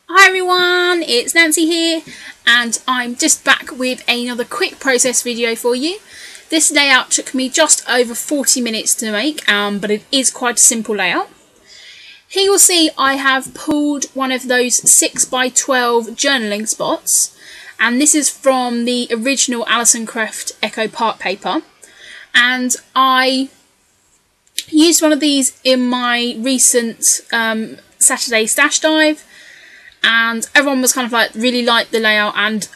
Hi everyone, it's Nancy here and I'm just back with another quick process video for you. This layout took me just over 40 minutes to make, but it is quite a simple layout. Here you'll see I have pulled one of those 6x12 journaling spots, and this is from the original Alison Krefft Echo Park paper, and I used one of these in my recent Saturday stash dive. And everyone was kind of like really liked the layout, and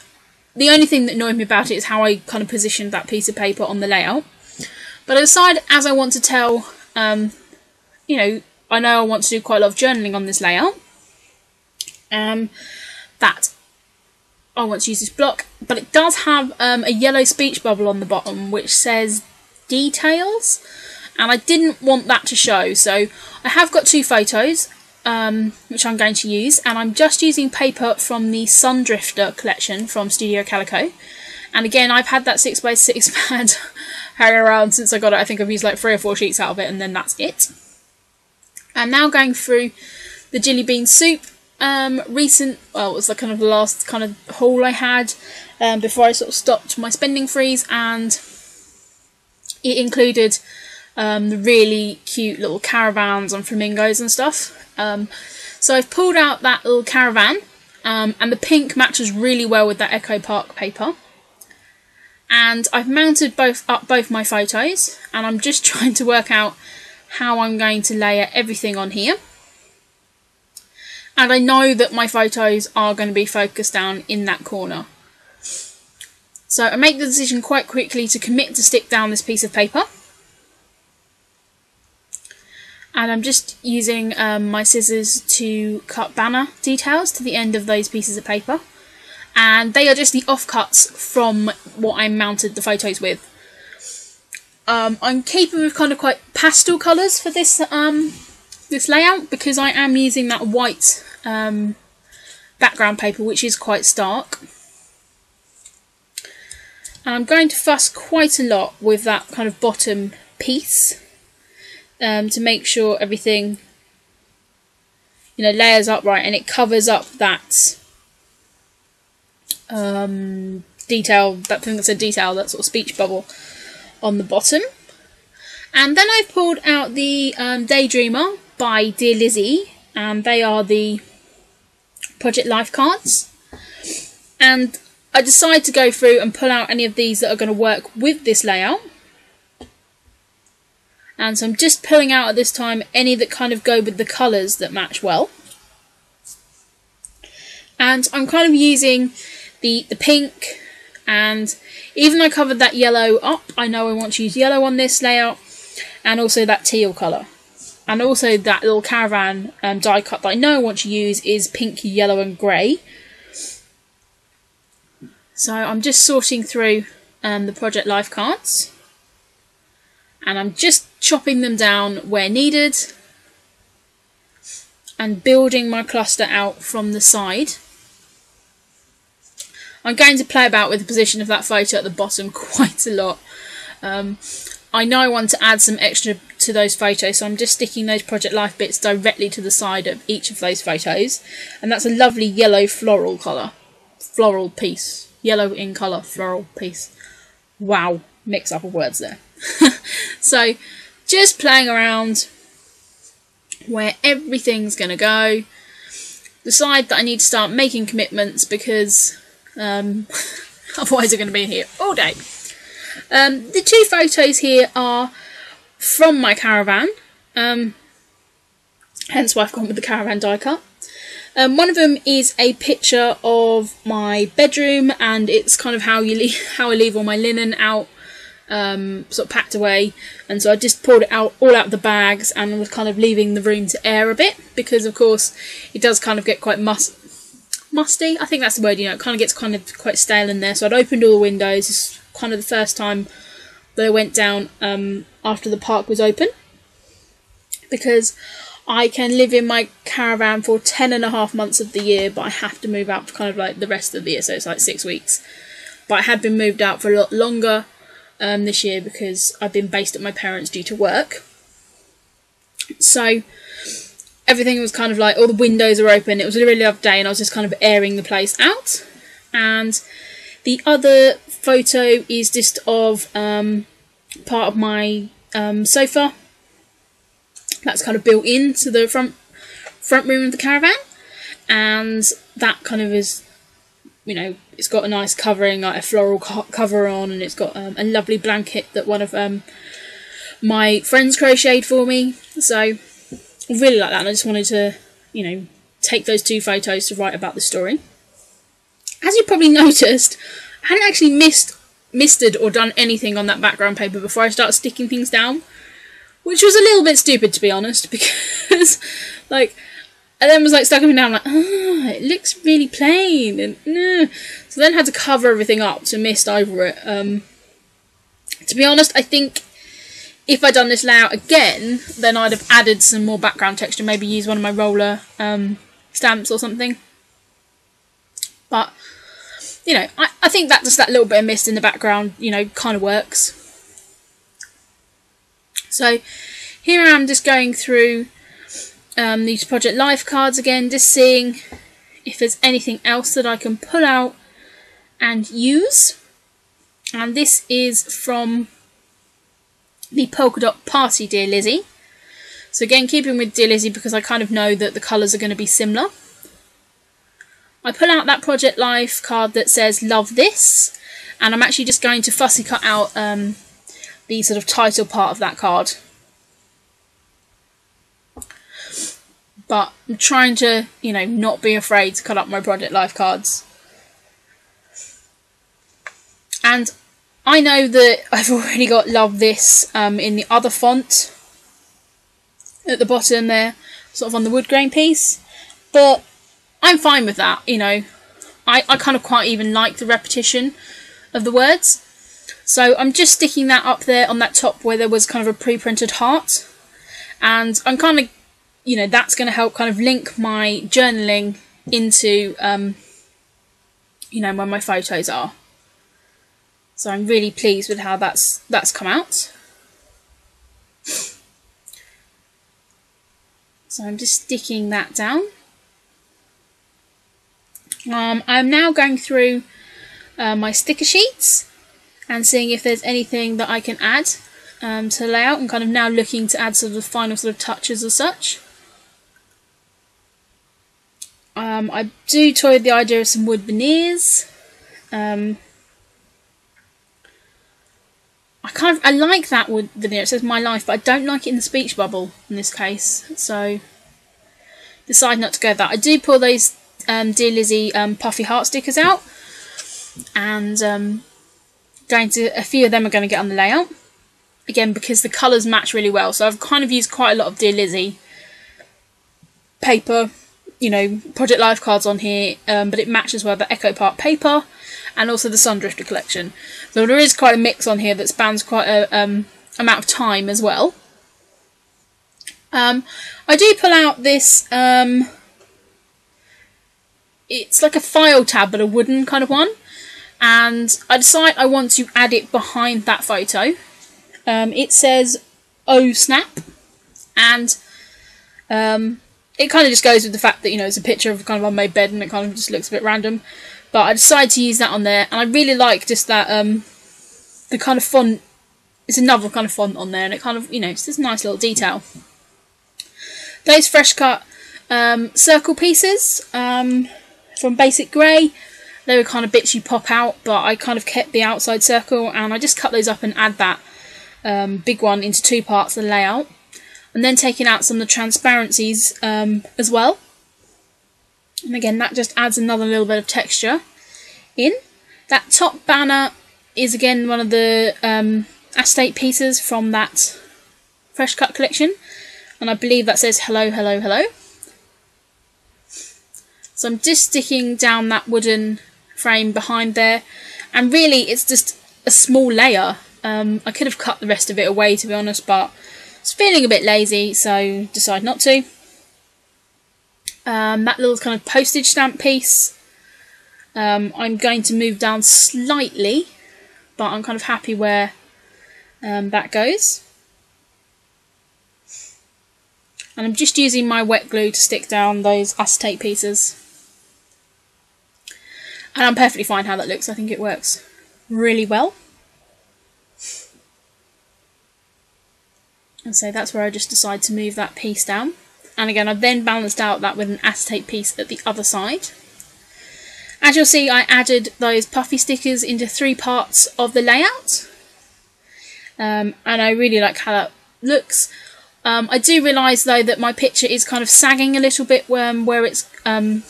the only thing that annoyed me about it is how I kind of positioned that piece of paper on the layout. But I decided, as I want to tell, you know, I know I want to do quite a lot of journaling on this layout, that I want to use this block, but it does have a yellow speech bubble on the bottom which says details, and I didn't want that to show, so I have got two photos which I'm going to use, and I'm just using paper from the Sundrifter collection from Studio Calico. And again, I've had that 6x6 pad hanging around since I got it. I think I've used like 3 or 4 sheets out of it, and then that's it. I'm now going through the Jelly Bean Soup recent, well, it was like kind of the last kind of haul I had before I sort of stopped my spending freeze, and it included the really cute little caravans and flamingos and stuff. So I've pulled out that little caravan, and the pink matches really well with that Echo Park paper. And I've mounted both my photos, and I'm just trying to work out how I'm going to layer everything on here. And I know that my photos are going to be focused down in that corner. So I make the decision quite quickly to commit to stick down this piece of paper. And I'm just using my scissors to cut banner details to the end of those pieces of paper. And they are just the offcuts from what I mounted the photos with. I'm keeping with kind of quite pastel colours for this this layout, because I am using that white background paper, which is quite stark. And I'm going to fuss quite a lot with that kind of bottom piece. To make sure everything, you know, layers up right, and it covers up that detail, that thing that's a detail, that sort of speech bubble on the bottom. And then I've pulled out the Daydreamer by Dear Lizzie, and they are the Project Life cards. And I decided to go through and pull out any of these that are going to work with this layout. And so I'm just pulling out at this time any that kind of go with the colours that match well. And I'm kind of using the pink, and even though I covered that yellow up, I know I want to use yellow on this layout, and also that teal colour. And also that little caravan die cut that I know I want to use is pink, yellow and grey. So I'm just sorting through the Project Life cards. And I'm just chopping them down where needed and building my cluster out from the side. I'm going to play about with the position of that photo at the bottom quite a lot. I know I want to add some extra to those photos, so I'm just sticking those Project Life bits directly to the side of each of those photos. And that's a lovely yellow floral colour. Floral piece. Yellow in colour, floral piece. Wow, mix up of words there. So just playing around where everything's going to go. Decide that I need to start making commitments, because otherwise I'm going to be in here all day. The two photos here are from my caravan, hence why I've gone with the caravan die cut. One of them is a picture of my bedroom, and it's kind of how I leave all my linen out, sort of packed away, and so I just pulled it out all out of the bags and was kind of leaving the room to air a bit, because of course it does kind of get quite musty, I think that's the word, you know, it kind of gets kind of quite stale in there. So I'd opened all the windows. It's kind of the first time that I went down after the park was open, because I can live in my caravan for 10.5 months of the year, but I have to move out for kind of like the rest of the year, so it's like 6 weeks. But I had been moved out for a lot longer this year because I've been based at my parents' due to work. So everything was kind of like, all the windows were open. It was a really lovely day, and I was just kind of airing the place out. And the other photo is just of part of my sofa that's kind of built into the front room of the caravan, and that kind of is, you know, it's got a nice covering, like a floral cover on, and it's got a lovely blanket that one of my friends crocheted for me. So I really like that, and I just wanted to, you know, take those 2 photos to write about the story. As you probably noticed, I hadn't actually misted or done anything on that background paper before I started sticking things down, which was a little bit stupid, to be honest, because like, I then was like stuck them down, like, oh, it looks really plain, and so then had to cover everything up to mist over it. To be honest, I think if I'd done this layout again, then I'd have added some more background texture, maybe use one of my roller stamps or something. But, you know, I think that just that little bit of mist in the background, you know, kind of works. So here I am just going through these Project Life cards again, just seeing if there's anything else that I can pull out and use. And this is from the Polka Dot Party Dear Lizzie. So again, keeping with Dear Lizzie, because I kind of know that the colours are going to be similar. I pull out that Project Life card that says Love This, and I'm actually just going to fussy cut out the sort of title part of that card. But I'm trying to, you know, not be afraid to cut up my Project Life cards. And I know that I've already got Love This in the other font at the bottom there, sort of on the wood grain piece, but I'm fine with that, you know. I kind of quite even like the repetition of the words. So I'm just sticking that up there on that top where there was kind of a pre-printed heart. And I'm kind of, you know, that's going to help kind of link my journaling into, you know, where my photos are. So I'm really pleased with how that's come out. So I'm just sticking that down. I'm now going through my sticker sheets and seeing if there's anything that I can add to the layout, and kind of now looking to add sort of the final sort of touches as such. I do toy with the idea of some wood veneers. I like that wood veneer. It says My Life, but I don't like it in the speech bubble in this case, so decide not to go with that. I do pull those Dear Lizzie puffy heart stickers out, and a few of them are going to get on the layout again because the colours match really well. So I've kind of used quite a lot of Dear Lizzie paper, you know, Project Life cards on here, but it matches well the Echo Park paper and also the Sundrifter collection. So there is quite a mix on here that spans quite a amount of time as well. I do pull out this, it's like a file tab but a wooden kind of one, and I decide I want to add it behind that photo. It says Oh Snap, and it kind of just goes with the fact that, you know, it's a picture of a kind of unmade bed and it kind of just looks a bit random, but I decided to use that on there, and I really like just that the kind of font. It's another kind of font on there, and it kind of, you know, it's just a nice little detail. Those fresh cut circle pieces from Basic Grey, they were kind of bits you pop out, but I kind of kept the outside circle, and I just cut those up and add that big one into 2 parts of the layout, and then taking out some of the transparencies as well. And again, that just adds another little bit of texture in. That top banner is again one of the acetate pieces from that fresh cut collection, and I believe that says hello, hello, hello. So I'm just sticking down that wooden frame behind there, and really it's just a small layer. I could have cut the rest of it away, to be honest, but I was feeling a bit lazy, so decided not to. That little kind of postage stamp piece, I'm going to move down slightly, but I'm kind of happy where that goes. And I'm just using my wet glue to stick down those acetate pieces. And I'm perfectly fine how that looks. I think it works really well. And so that's where I just decide to move that piece down. And again, I've then balanced out that with an acetate piece at the other side. As you'll see, I added those puffy stickers into 3 parts of the layout. And I really like how that looks. I do realise though that my picture is kind of sagging a little bit where it's going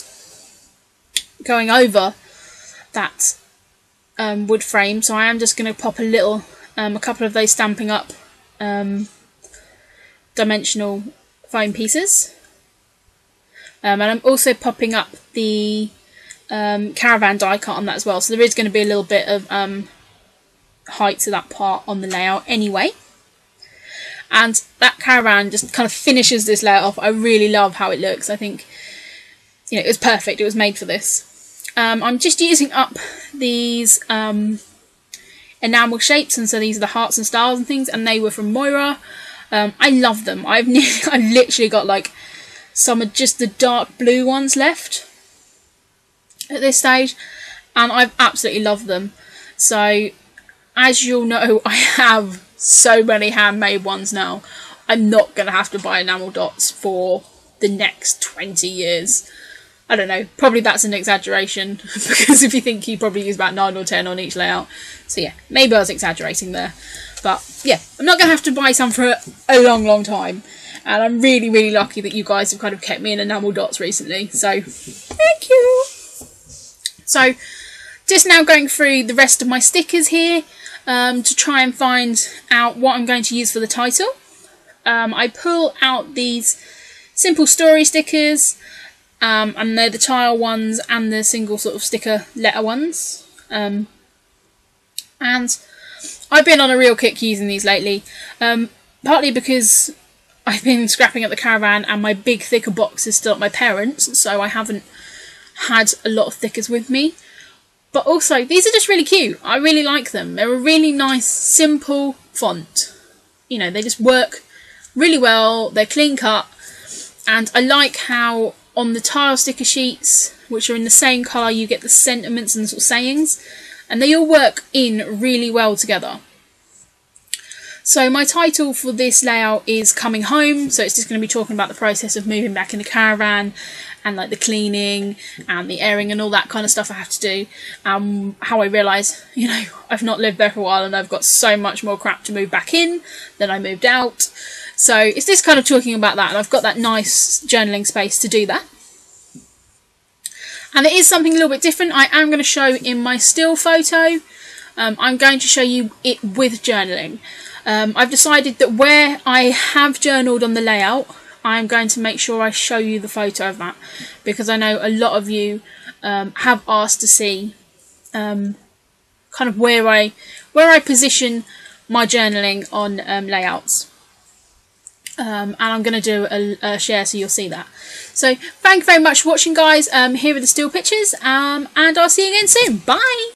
over that wood frame, so I am just going to pop a couple of those Stampin' Up dimensional foam pieces, and I'm also popping up the caravan die cut on that as well, so there is going to be a little bit of height to that part on the layout anyway. And that caravan just kind of finishes this layout off. I really love how it looks. I think, you know, it was perfect. It was made for this. I'm just using up these enamel shapes, and so these are the hearts and stars and things, and they were from Moira. I love them. I've literally got like some of just the dark blue ones left at this stage, and I've absolutely loved them. So, as you'll know, I have so many handmade ones now. I'm not going to have to buy enamel dots for the next 20 years. I don't know, probably that's an exaggeration, because if you think you probably use about 9 or 10 on each layout. So yeah, maybe I was exaggerating there. But yeah, I'm not going to have to buy some for a long, long time. And I'm really, really lucky that you guys have kind of kept me in enamel dots recently. So, thank you! So, just now going through the rest of my stickers here to try and find out what I'm going to use for the title. I pull out these simple story stickers, and they're the tile ones and the single sort of sticker letter ones. And I've been on a real kick using these lately, partly because I've been scrapping at the caravan and my big thicker box is still at my parents', so I haven't had a lot of thickers with me. But also, these are just really cute. I really like them. They're a really nice, simple font. You know, they just work really well. They're clean cut. And I like how on the tile sticker sheets, which are in the same colour, you get the sentiments and the sort of sayings. And they all work in really well together. So my title for this layout is Coming Home. So it's just going to be talking about the process of moving back in the caravan, and like the cleaning and the airing and all that kind of stuff I have to do. How I realise, you know, I've not lived there for a while and I've got so much more crap to move back in than I moved out. So it's just kind of talking about that, and I've got that nice journaling space to do that. And it is something a little bit different. I am going to show in my still photo. I'm going to show you it with journaling. I've decided that where I have journaled on the layout, I'm going to make sure I show you the photo of that, because I know a lot of you have asked to see kind of where I position my journaling on layouts. And I'm going to do a share so you'll see that. So thank you very much for watching, guys. Here are the still pictures, and I'll see you again soon. Bye!